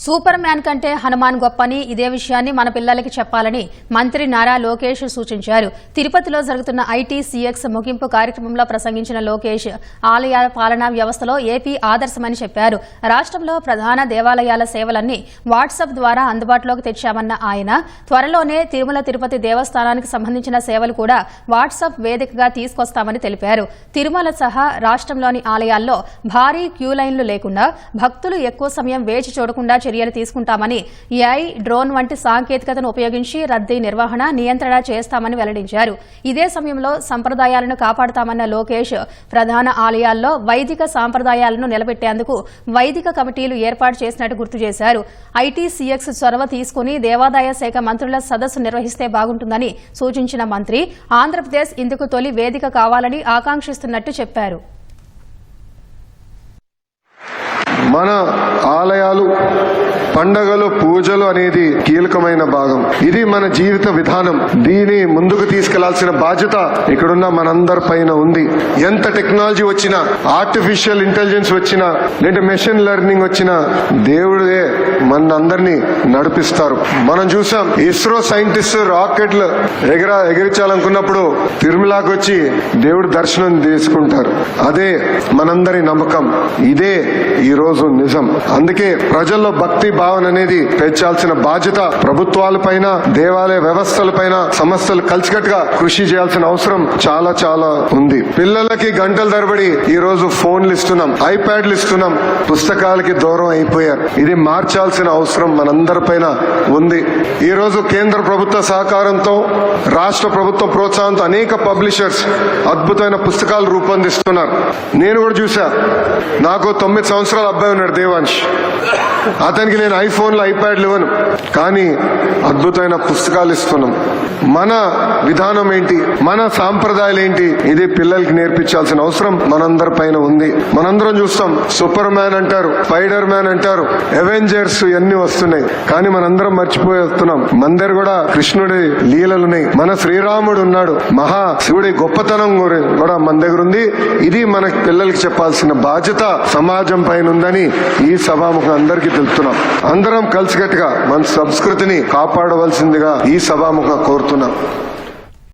Super man కంటే హనుమాన్ గొప్పని ఇదే విషయాన్ని మన పిల్లలకి చెప్పాలని మంత్రి నారా లోకేష్ సూచించారు. తిరుపతిలో జరుగుతున్న ఐటీసీఎక్స్ ముగింపు కార్యక్రమంలో ప్రసంగించిన లోకేష్ ఆలయాల పాలనా వ్యవస్థలో ఏపీ ఆదర్శమని చెప్పారు. రాష్ట్రంలో ప్రధాన దేవాలయాల సేవలన్నీ వాట్సాప్ ద్వారా అందుబాటులోకి తెచ్చామన్న ఆయన త్వరలోనే తిరుమల తిరుపతి దేవస్థానానికి సంబంధించిన సేవలు కూడా వాట్సాప్ వేదికగా తీసుకొస్తామని తెలిపారు. తిరుమల సహా రాష్ట్రంలోని ఆలయాల్లో భారీ క్యూలైన్లు లేకుండా భక్తులు ఎక్కువ సమయం వేచి చూడకుండా చర్యలు తీసుకుంటామని ఏఐ, డ్రోన్ వంటి సాంకేతికతను ఉపయోగించి రద్దీ నిర్వహణ, నియంత్రణ చేస్తామని వెల్లడించారు. ఇదే సమయంలో సంప్రదాయాలను కాపాడుతామన్న లోకేష్ ప్రధాన ఆలయాల్లో వైదిక సాంప్రదాయాలను నిలబెట్టేందుకు వైదిక కమిటీలు ఏర్పాటు చేసినట్టు గుర్తు చేశారు. ఐటీసీఎక్స్ చొరవ తీసుకుని దేవాదాయ శాఖ మంత్రుల సదస్సు నిర్వహిస్తే బాగుంటుందని సూచించిన మంత్రి ఆంధ్రప్రదేశ్ ఇందుకు తొలి వేదిక కావాలని ఆకాంక్షిస్తున్నట్టు చెప్పారు. మన ఆలయాలు, పండగలు, పూజలు అనేది కీలకమైన భాగం. ఇది మన జీవిత విధానం. దీని ముందుకు తీసుకెళ్లాల్సిన బాధ్యత ఇక్కడున్న మనందరి పైన ఉంది. ఎంత టెక్నాలజీ వచ్చినా, ఆర్టిఫిషియల్ ఇంటెలిజెన్స్ వచ్చినా, లేదా మెషిన్ లెర్నింగ్ వచ్చినా దేవుడే మనందరినీ నడిపిస్తారు. మనం చూసాం, ఇస్రో సైంటిస్ట్ రాకెట్లు ఎగిరించాలనుకున్నప్పుడు తిరుమలకి వచ్చి దేవుడు దర్శనం తీసుకుంటారు. అదే మనందరి నమ్మకం. ఇదే ఈ రోజు నిజం. అందుకే ప్రజల్లో భక్తి భావన అనేది పెంచాల్సిన బాధ్యత ప్రభుత్వాల పైన, దేవాలయ వ్యవస్థల పైన, సంస్థలు కలిసికట్టుగా కృషి చేయాల్సిన అవసరం చాలా చాలా ఉంది. పిల్లలకి గంటల తరబడి ఈ రోజు ఫోన్లు ఇస్తున్నాం, ఐప్యాడ్లు ఇస్తున్నాం, పుస్తకాలకి దూరం అయిపోయారు. ఇది మార్చాల్సిన అవసరం మనందరి పైన ఉంది. ఈ రోజు కేంద్ర ప్రభుత్వ సహకారంతో, రాష్ట్ర ప్రభుత్వ ప్రోత్సాహంతో అనేక పబ్లిషర్స్ అద్భుతమైన పుస్తకాలు రూపొందిస్తున్నారు. నేను కూడా చూసా. నాకు 9 సంవత్సరాల అబ్బాయి ఉన్నాడు, దేవాంశ్. అతనికి నేను ఐఫోన్లు, ఐప్యాడ్లు ఇవ్వను, కానీ అద్భుతమైన పుస్తకాలు ఇస్తున్నాం. మన విధానం ఏంటి, మన సాంప్రదాయాలు ఏంటి, ఇది పిల్లలకి నేర్పించాల్సిన అవసరం మనందరి పైన ఉంది. మనందరం చూస్తాం, సూపర్ మ్యాన్ అంటారు, స్పైడర్ మ్యాన్ అంటారు, అవెంజర్స్ ఇవన్నీ వస్తున్నాయి. కానీ మనందరం మర్చిపోతున్నాం, మన దగ్గర కూడా కృష్ణుడి లీలలున్నాయి. మన శ్రీరాముడు ఉన్నాడు, మహా శివుడి గొప్పతనం కూడా మన దగ్గర ఉంది. ఇది మన పిల్లలకి చెప్పాల్సిన బాధ్యత సమాజం పైన ఉందని ఈ సభాముఖం అందరికీ తెలుపుతున్నాం. అందరం కలిసికట్టుగా మన సంస్కృతిని కాపాడవలసిందిగా ఈ సభాముఖం కోరుతున్నాం.